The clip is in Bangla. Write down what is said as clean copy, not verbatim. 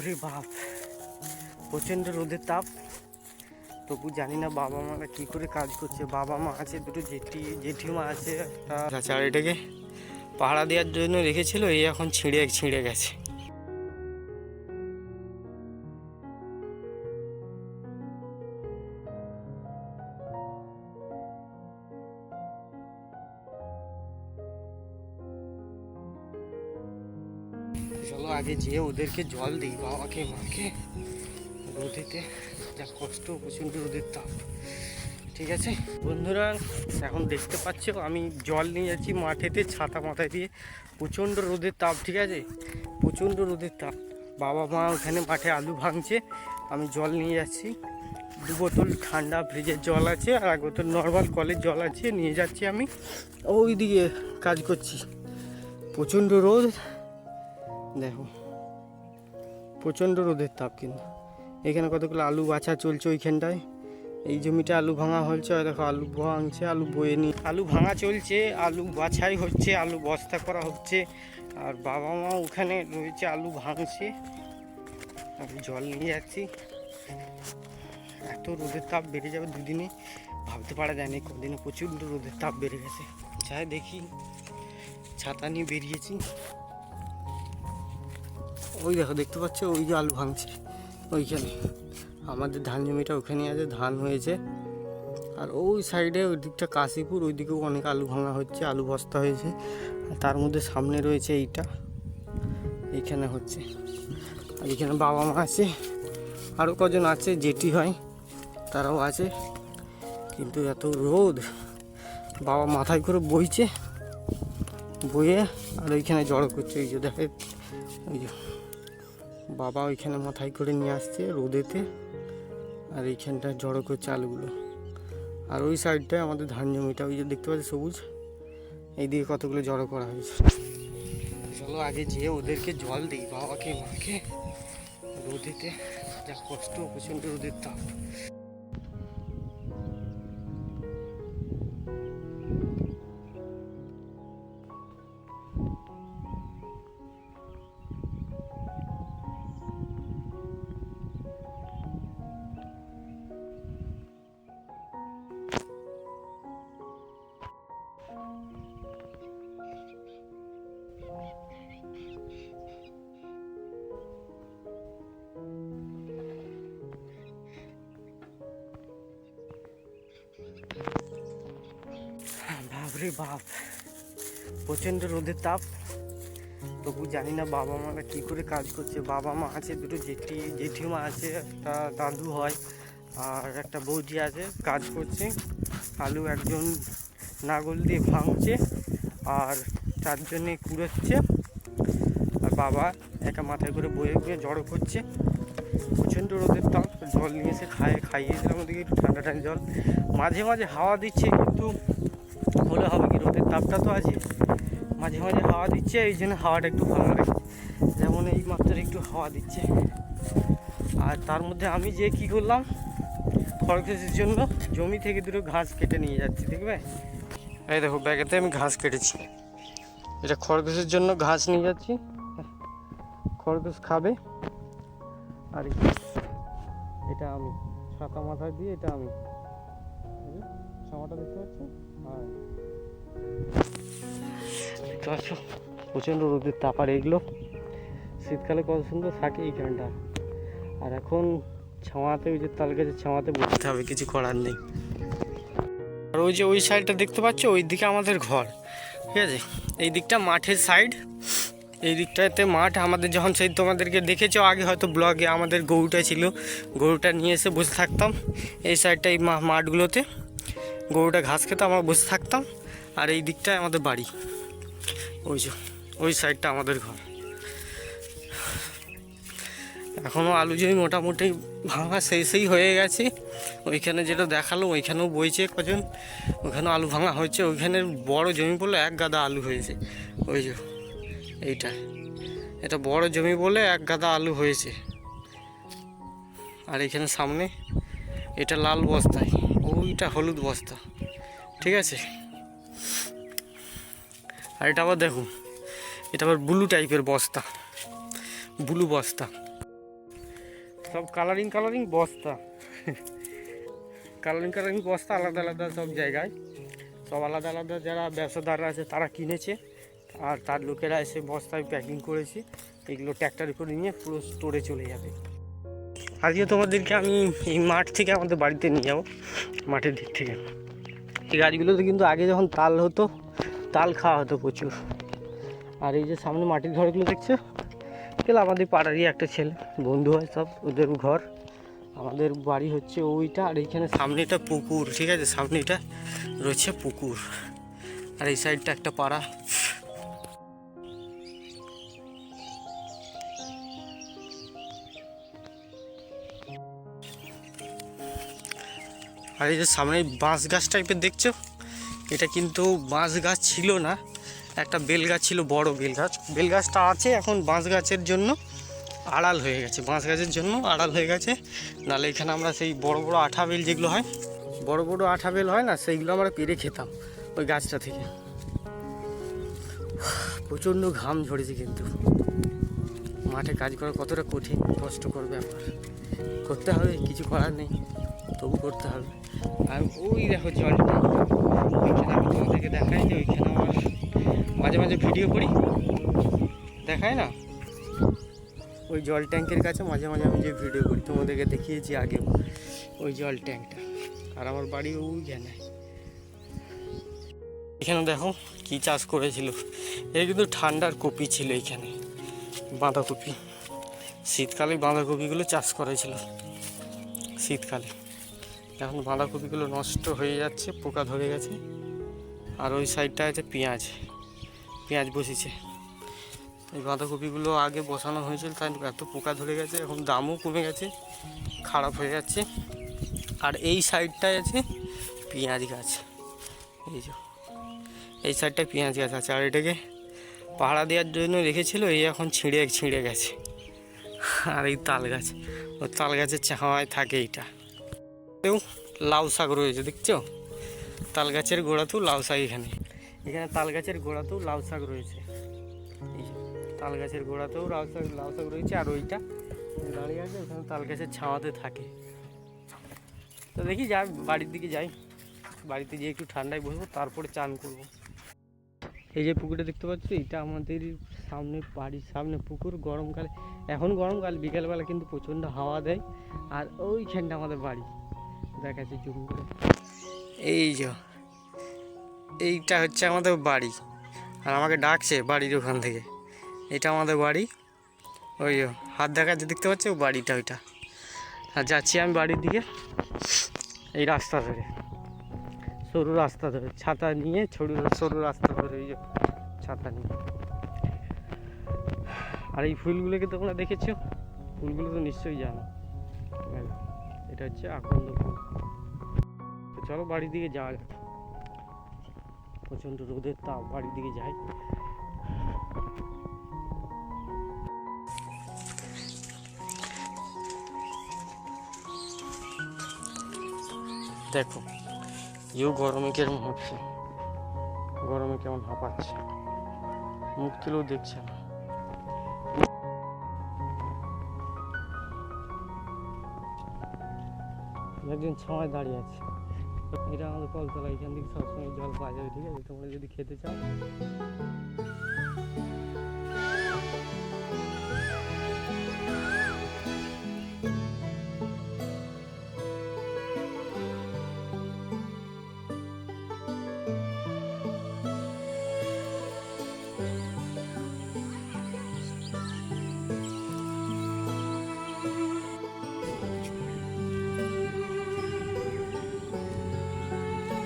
বাপরে বাপ, প্রচণ্ড রোদের তাপ। তবু জানি না বাবা মারা কী করে কাজ করছে। বাবা মা আছে, দুটো জেঠিমা আছে একটা। আচ্ছা, আর এটাকে পাহারা দেওয়ার জন্য রেখেছিল, এই এখন ছিঁড়ে গেছে। চলো আগে যেয়ে ওদেরকে জল দিই, বাবাকে মাকে। রোদেতে যা কষ্ট, প্রচণ্ড রোদের তাপ। ঠিক আছে বন্ধুরা, এখন দেখতে পাচ্ছ আমি জল নিয়ে যাচ্ছি মাঠেতে ছাতা মাথায় দিয়ে। প্রচণ্ড রোদের তাপ, ঠিক আছে, প্রচণ্ড রোদের তাপ। বাবা মা ওখানে মাঠে আলু ভাঙছে, আমি জল নিয়ে যাচ্ছি। 2 বোতল ঠান্ডা ফ্রিজের জল আছে, আর 1 বোতল নর্মাল কলের জল আছে, নিয়ে যাচ্ছি আমি। ওই দিকে কাজ করছি, প্রচণ্ড রোদ। দেখো প্রচণ্ড রোদের তাপ। কিন্তু এখানে কতগুলো আলু বাছা চলছে ওইখানটায়। এই জমিটা আলু ভাঙা হয়েছে, দেখো আলু ভাঙছে, আলু বয়ে নিয়ে আলু ভাঙা চলছে, আলু বাছাই হচ্ছে, আলু বস্তা করা হচ্ছে। আর বাবা মা ওখানে রয়েছে, আলু ভাঙছে, আমি জল নিয়ে যাচ্ছি। এত রোদের তাপ বেড়ে যাবে দুদিনে, ভাবতে পারা যায়নি। কদিনে প্রচণ্ড রোদের তাপ বেড়ে গেছে। যাই দেখি, ছাতা নিয়ে বেরিয়েছি। ওই দেখো, দেখতে পাচ্ছ ওই যে আলু ভাঙছে ওইখানে। আমাদের ধান জমিটা ওখানে আছে, ধান হয়েছে। আর ওই সাইডে ওই দিকটা কাশীপুর, ওই দিকেও অনেক আলু ভাঙা হচ্ছে, আলু বস্তা হয়েছে। আর তার মধ্যে সামনে রয়েছে এইখানে হচ্ছে। আর এখানে বাবা মা আছে, আরও কজন আছে, জেঠি হয়, তারাও আছে। কিন্তু এত রোদ, বাবা মাথায় করে বইছে, বইয়ে আর ওইখানে জড়ো করছে। ওই যে দেখে, ওই যে বাবা ওইখানে মাথায় করে নিয়ে আসছে রোদেতে, আর এইখানটা জড়ো করছে আলুগুলো। আর ওই সাইডটায় আমাদের ধান জমিটা, ওই যে দেখতে পাচ্ছি সবুজ, এইদিকে কতগুলো জড়ো করা হয়েছে। চলো আগে যেয়ে ওদেরকে জল দিই, বাবাকে মাকে। রোদেতে যা কষ্ট, প্রচণ্ড রোদের তাপ। বাপরে বাপ, প্রচণ্ড রোদের তাপ। তবু জানি না বাবা মারা কী করে কাজ করছে। বাবা মা আছে, দুটো জেঠিমা আছে, একটা দাদু হয়, আর একটা বৌদি আছে, কাজ করছে। আলু একজন নাগল দিয়ে ভাঙছে, আর 4 জনে কুড়োচ্ছে। আর বাবা একা মাথায় করে বয়ে বয়ে জড়ো করছে। প্রচণ্ড রোদের তাপ। জল নিয়ে এসে খাইয়েছিলাম ওদিকে একটু ঠান্ডা জল। মাঝে মাঝে হাওয়া দিচ্ছে, কিন্তু হলে হবে কি, রোদের তাপটা তো আছে। মাঝে মাঝে হাওয়া দিচ্ছে, এই জন্য হাওয়াটা একটু ভালো লাগে। যেমন এই মাত্র একটু হাওয়া দিচ্ছে। আর তার মধ্যে আমি যে কি করলাম, খরগোশের জন্য জমি থেকে দুটো ঘাস কেটে নিয়ে যাচ্ছি, দেখবে। এই দেখো ব্যাগেতে আমি ঘাস কেটেছি, এটা খরগোশের জন্য ঘাস নিয়ে যাচ্ছি, খরগোশ খাবে। আর এটা আমি ছাতা মাথায় দিয়ে, এটা আমি ছামাটা দেখতে পাচ্ছি। হ্যাঁ, দেখতে পাচ্ছ প্রচণ্ড রোদের তাপ। আর এগুলো শীতকালে কত সুন্দর থাকে এইখানটা। আর এখন ছাওয়াতে, ওই যে তাল গাছের ছাওয়াতে বসতে হবে, কিছু করার নেই। আর ওই যে ওই সাইডটা দেখতে পাচ্ছ, ওই দিকে আমাদের ঘর, ঠিক আছে। এই দিকটা মাঠের সাইড, এই দিকটাতে মাঠ আমাদের। যখন সেই তোমাদেরকে দেখেছো আগে হয়তো ব্লগে, আমাদের গরুটা ছিল, গরুটা নিয়ে এসে বসে থাকতাম এই সাইডটা, এই মাঠগুলোতে গরুটা ঘাস খেতে আমরা বসে থাকতাম। আর এই দিকটায় আমাদের বাড়ি, ওই যে ওই সাইডটা আমাদের ঘর। এখনও আলু জমি মোটামুটি ভাঙা সেই হয়ে গেছে। ওইখানে যেটা দেখালো, ওইখানেও বইছে কজন, ওইখানেও আলু ভাঙা হয়েছে। ওইখানে বড় জমি বলে 1 গাদা আলু হয়েছে। ওই যে এটা বড় জমি বলে 1 গাদা আলু হয়েছে। আর এখানে সামনে এটা লাল বস্তায়, ওইটা হলুদ বস্তা, ঠিক আছে। আর এটা আবার দেখুন, এটা আবার ব্লু টাইপের বস্তা, ব্লু বস্তা। সব কালারিং কালারিং বস্তা কালারিং কালারিং বস্তা আলাদা আলাদা সব জায়গায়, সব আলাদা আলাদা যারা ব্যবসাদাররা আছে তারা কিনেছে, আর তার লোকেরা এসে বস্তায় প্যাকিং করেছে। এগুলো ট্র্যাক্টরে করে নিয়ে পুরো স্টোরে চলে যাবে। আজকে তোমাদেরকে আমি এই মাঠ থেকে আমাদের বাড়িতে নিয়ে যাবো, মাঠের দিক থেকে। এই গাছগুলোতে কিন্তু আগে যখন তাল হতো, তাল খাওয়া হতো প্রচুর। আর এই যে সামনে মাটির ঘরগুলো দেখছো, এগুলো আমাদের পাড়ারই একটা ছেলে, বন্ধু হয় সব, ওদের ঘর। আমাদের বাড়ি হচ্ছে ওইটা, আর এইখানে সামনেটা পুকুর, ঠিক আছে, সামনেটা রয়েছে পুকুর, আর এই সাইডটা একটা পাড়া। আর এই যে সামনে বাঁশ গাছ টাইপের দেখছো, এটা কিন্তু বাঁশ গাছ ছিল না, একটা বেল গাছ ছিল, বড় বেল গাছ। বেল গাছটা আছে এখন, বাঁশ গাছের জন্য আড়াল হয়ে গেছে, বাঁশ গাছের জন্য আড়াল হয়ে গেছে। নাহলে এখানে আমরা সেই বড় বড় আঠা বেল যেগুলো হয়, বড় বড় আঠা বেল হয় না, সেইগুলো আমরা পেরে খেতাম ওই গাছটা থেকে। প্রচণ্ড ঘাম ঝরেছে, কিন্তু মাঠে কাজ করা কতটা কঠিন, কষ্টকর ব্যাপার, করতে হবে, কিছু করার নেই, তবু করতে হবে। আর ওই দেখো জলটা, ওইখানে আমি তোমাদেরকে দেখাই যে ওইখানে আমার মাঝে মাঝে ভিডিও করি, দেখায় না, ওই জল ট্যাঙ্কের কাছে মাঝে মাঝে আমি যে ভিডিও করি তোমাদেরকে দেখিয়েছি আগেও, ওই জল ট্যাঙ্কটা। আর আমার বাড়ি ওইখানে। এখানে দেখো কি চাষ করেছিল, এটা কিন্তু ঠান্ডার কপি ছিল, এখানে বাঁধাকপি, শীতকালে বাঁধাকপিগুলো চাষ করেছিল শীতকালে। এখন বাঁধাকপিগুলো নষ্ট হয়ে যাচ্ছে, পোকা ধরে গেছে। আর ওই সাইডটা আছে পেঁয়াজ, পেঁয়াজ বসেছে। এই বাঁধাকপিগুলো আগে বসানো হয়েছিল, তাই এত পোকা ধরে গেছে, এখন দামও কমে গেছে, খারাপ হয়ে যাচ্ছে। আর এই সাইডটায় আছে পেঁয়াজ গাছ, এই যে এই সাইডটায় পেঁয়াজ গাছ আছে। আর এটাকে পাহারা দেওয়ার জন্য রেখেছিল, এই এখন ছিঁড়ে গেছে। আর এই তাল গাছ, ও তাল গাছের ছাওয়ায় থাকে এইটা। লাউ শাক রয়েছে দেখছো, তাল গাছের গোড়াতেও লাউ শাক, এখানে তাল গাছের গোড়াতেও লাউ শাক রয়েছে, এই তাল গাছের গোড়াতেও লাউ শাক রয়েছে। আর ওইটা দাঁড়িয়ে আছে, ওখানে তাল গাছের ছাওয়াতে থাকে। তো দেখি যাই, বাড়ির দিকে যাই, বাড়িতে গিয়ে একটু ঠান্ডায় বসবো, তারপরে চান করব। এই যে পুকুরটা দেখতে পাচ্ছ, এটা আমাদের সামনে, বাড়ির সামনে পুকুর। গরমকালে, এখন গরমকাল, বিকেলবেলা কিন্তু প্রচণ্ড হাওয়া দেয়। আর ওইখানটা আমাদের বাড়ি, দেখাচ্ছি জুম করে, এই যে এইটা হচ্ছে আমাদের বাড়ি। আর আমাকে ডাকছে বাড়ির ওখান থেকে, এটা আমাদের বাড়ি। ওই হাত দেখাচ্ছে, দেখতে পাচ্ছি ও বাড়িটা ওইটা। আর যাচ্ছি আমি বাড়ির দিকে এই রাস্তা ধরে, সরু রাস্তা ধরে, ছাতা নিয়ে সরু রাস্তা ধরে, এই যে ছাতা নিয়ে। আর এই ফুলগুলোকে তোমরা দেখেছো, ফুলগুলো তো নিশ্চয়ই জানো, এটা হচ্ছে আকন্দ ফুল। তো চলো বাড়ির দিকে যাওয়া যাক, প্রচণ্ড রোদের তাপ, বাড়ির দিকে যাই। দেখো ইও গরমে কেমন হচ্ছে, গরমে কেমন হাঁপাচ্ছে, মুখ তুলেও দেখছে না। একজন ছাওয়ায় দাঁড়িয়ে আছে, এটা আমাদের কলতলা, এখান থেকে সবসময় জল পাওয়া যাবে, ঠিক আছে। তোমরা যদি খেতে চাও